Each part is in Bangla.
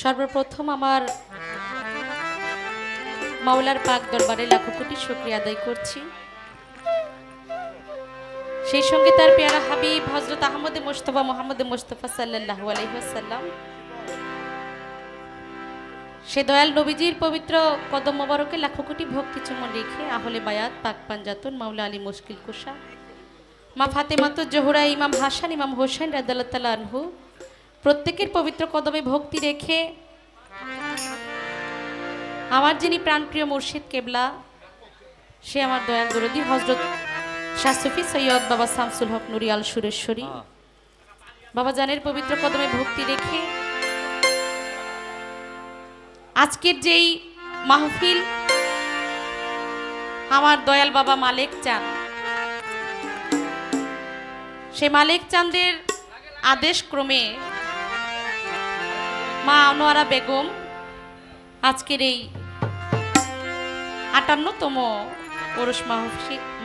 সর্বপ্রথম আমার মাওলার পাক দরবারে লাখো কোটি শুকরিয়া আদায় করছি। সেই সঙ্গে তার পেয়ারা হাবিব হযরত আহমদে মুস্তাফা মুহাম্মদে মুস্তাফা সাল্লাল্লাহু আলাইহি ওয়াসাল্লাম, সে দয়াল নবীজির পবিত্র কদম মোবারকে লাখো কোটি ভক্তি চুম্বন রেখে আহলে বায়াত পাক পাঞ্জাতুন মাওলা আলী মুশকিল কুশা মা ফাতেমাতুজ জোহরা ইমাম হাসান ইমাম হোসেন রাদিয়াল্লাহু তাআলা আনহু প্রত্যেকের পবিত্র কদমে ভক্তি রেখে আমার যিনি প্রাণপ্রিয় মুর্শিদ কেবলা, সে আমার দয়াল দরদি হযরত শাহ সুফি সৈয়দ বাবা শামসুল হক নুরি আল সুরেশ্বরী বাবা জানের পবিত্র কদমে ভক্তি রেখে আজকের যেই মাহফিল, আমার দয়াল বাবা মালেক চাঁদ, সে মালেক চাঁদের আদেশ ক্রমে মা আনোয়ারা বেগম আজকের এই ৫৮তম ওরস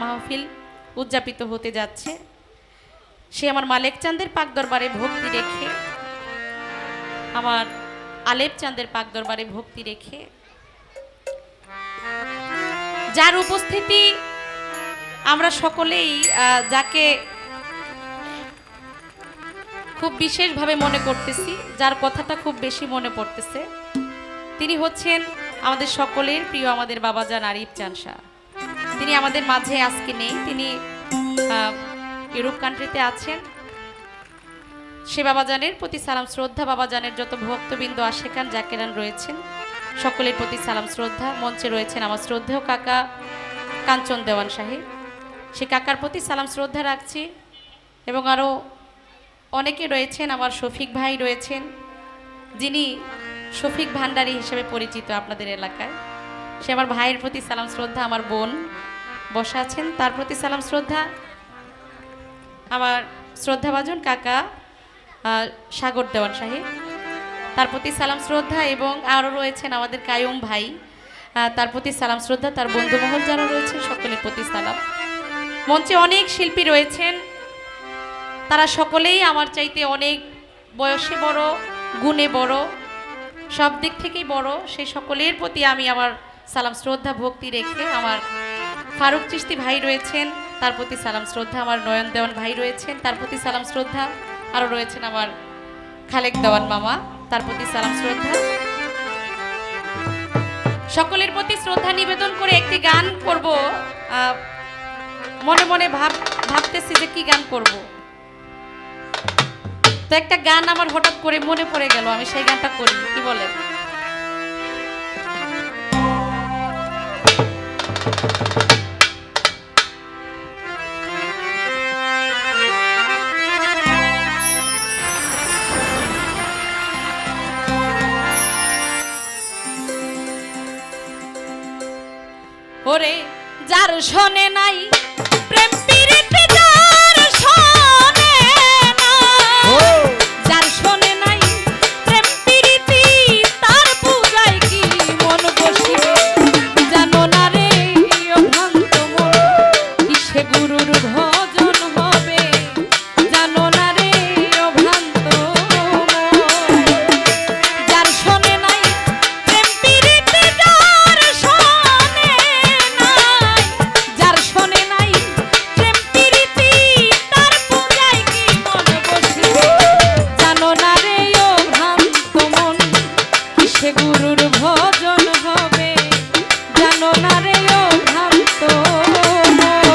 মাহফিল উদযাপিত হতে যাচ্ছে। সে আমার মালেক চাঁদের পাক দরবারে ভক্তি রেখে, আমার আলেপ চাঁদের পাক দরবারে ভক্তি রেখে, যার উপস্থিতি আমরা সকলেই যাকে খুব বিশেষভাবে মনে করতেছি, যার কথাটা খুব বেশি মনে পড়তেছে, তিনি হচ্ছেন আমাদের সকলের প্রিয় আমাদের বাবাজান আরিফ চান শাহ। তিনি আমাদের মাঝে আজকে নেই, তিনি ইউরোপ কান্ট্রিতে আছেন। সে বাবাজানের প্রতি সালাম শ্রদ্ধা, বাবাজানের যত ভক্তবৃন্দ আশেকান জাকেরান রয়েছেন সকলের প্রতি সালাম শ্রদ্ধা। মঞ্চে রয়েছেন আমার শ্রদ্ধেয় কাকা কাঞ্চন দেওয়ান সাহেব, সে কাকার প্রতি সালাম শ্রদ্ধা রাখছি। এবং আরও অনেকে রয়েছেন, আমার শফিক ভাই রয়েছেন, যিনি শফিক ভান্ডারী হিসেবে পরিচিত আপনাদের এলাকায়, সে আমার ভাইয়ের প্রতি সালাম শ্রদ্ধা। আমার বোন বসা আছেন, তার প্রতি সালাম শ্রদ্ধা। আমার শ্রদ্ধাভাজন কাকা সাগর দেওয়ান সাহেব, তার প্রতি সালাম শ্রদ্ধা। এবং আরও রয়েছেন আমাদের কায়ুম ভাই, তার প্রতি সালাম শ্রদ্ধা। তার বন্ধুমহল যারা রয়েছেন সকলের প্রতি সালাম। মঞ্চে অনেক শিল্পী রয়েছেন, তারা সকলেই আমার চাইতে অনেক বয়সে বড়, গুণে বড়, সব দিক থেকেই বড়। সেই সকলের প্রতি আমি আমার সালাম শ্রদ্ধা ভক্তি রেখে, আমার ফারুক চিশতি ভাই রয়েছেন, তার প্রতি সালাম শ্রদ্ধা। আমার নয়ন দেওয়ান ভাই রয়েছেন, তার প্রতি সালাম শ্রদ্ধা। আরও রয়েছেন আমার খালেক দেওয়ান মামা, তার প্রতি সালাম শ্রদ্ধা। সকলের প্রতি শ্রদ্ধা নিবেদন করে একটি গান করব। মনে মনে ভাবতেছি যে কি গান করব, তো একটা গান আমার হঠাৎ করে মনে পড়ে গেল, আমি সেই গানটা করি, কি বলেন? ওরে যার শোনে নাই প্রেম পীড়িতে, যার শোনে নাই, যার শোনে নাই প্রেম পীড়িতি, তার পূজায় কি মন বসিবে জানো না রে ও ভ্রান্ত মন, কিসে গুরুর ভজন হবে জানো না রে ও ভ্রান্ত মন। যার শোনে নাই প্রেম পীড়িতি, যার শোনে নাই, যার শোনে নাই প্রেম পীড়িতি, তার পূজায় কি মন বসিবে জানো না রে ও ভ্রান্ত মন, কিসে গুরুর ভজন হবে জানো না রে ও ভ্রান্ত মন।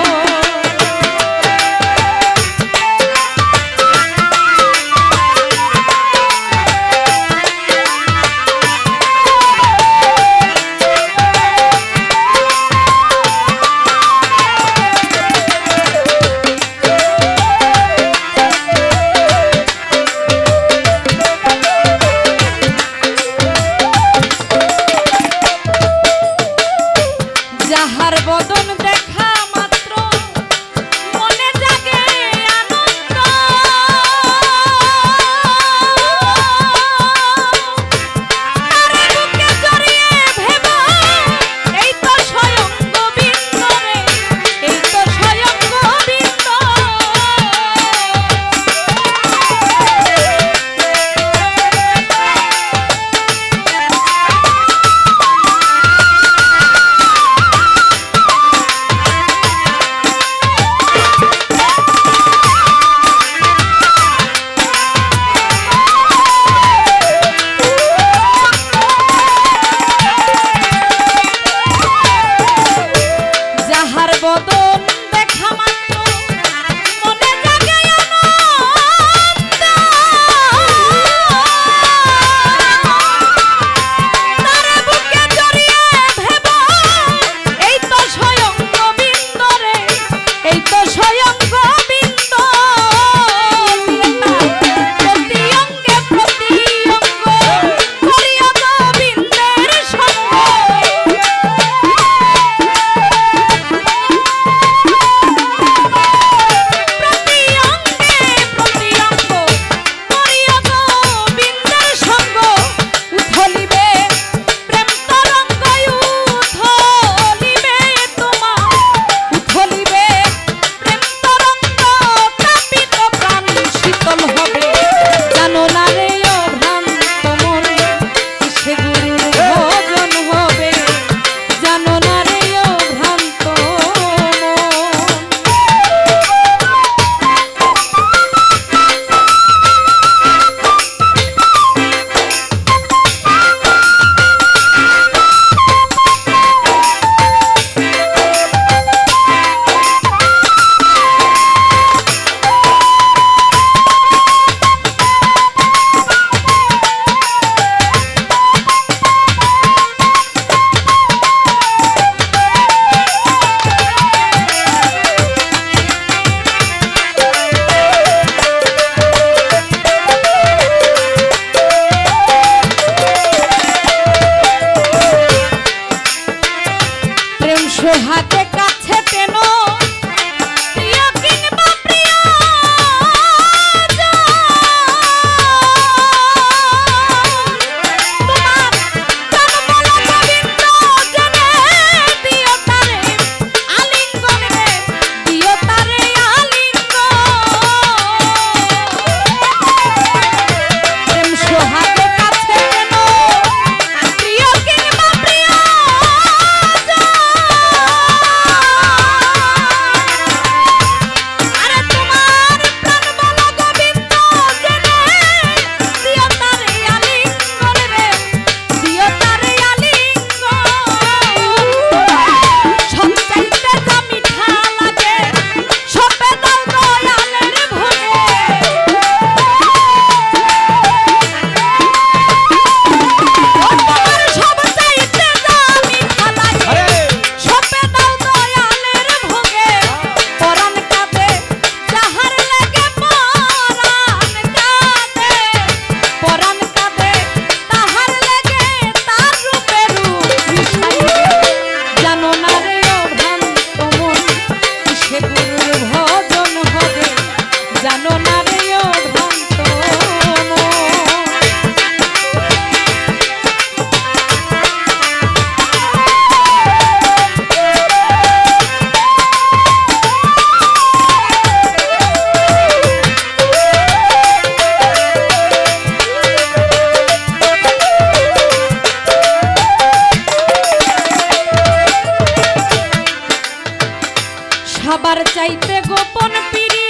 সবার চাইতে গোপন পিরি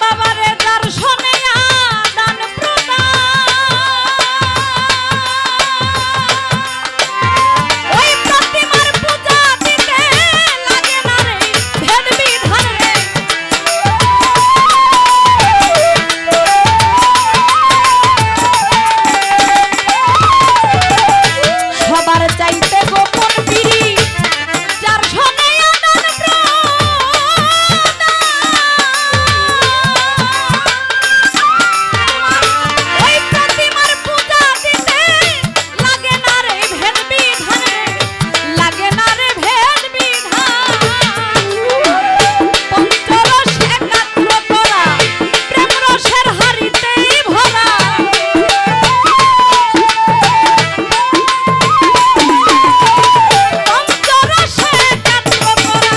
বাবারে যার শোনে আদান ওই প্রতিমার পূজা দিতে লাগে না রে ভেদ বিধান রে সবার চাইতে গোপন পিরি যার শোনে আদান ওই প্রতিমার পূজা দিতে লাগে না রে ভেদ বিধান রে লাগে না রে ভেদ বিধান পঞ্চরস একাত্র করা প্রেম রসের হাড়িতেই ভরা পঞ্চরসে একাত্র করা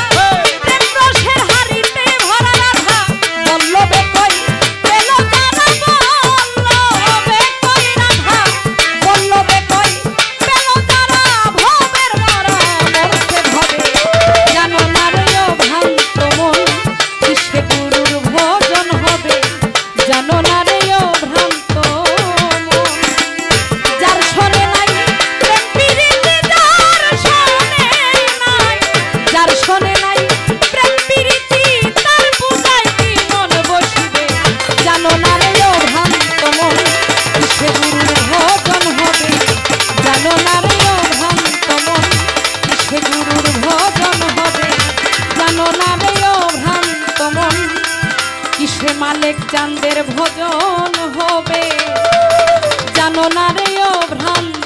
প্রেম রসের হাড়িতে ভরা রাধা বল্লভে কই পেল যারা বল্লভে কই রাধা বল্লভে কই পেল যারা ভবের মরা মরতে ভবে জানো না রে ও ভ্রান্ত মন কিসে গুরুর ভজন হবে জানো না রে ও ভ্রান্ত মন যার শোনে নাই প্রেম প্রীতি যার শোনে নাই যার শোনে নাই প্রেম প্রীতি তার পূজায় কি মন বসিবে জানো না রে ও ভ্রান্ত মন কিসে গুরুর ভজন হবে জানো না রে ও ভ্রান্ত মন কিসে গুরুর ভজন হবে জানো না রে ও ভ্রান্ত মন কিসে মালিক চাঁদের ভজন হবে জানো না রে ও ভ্রান্ত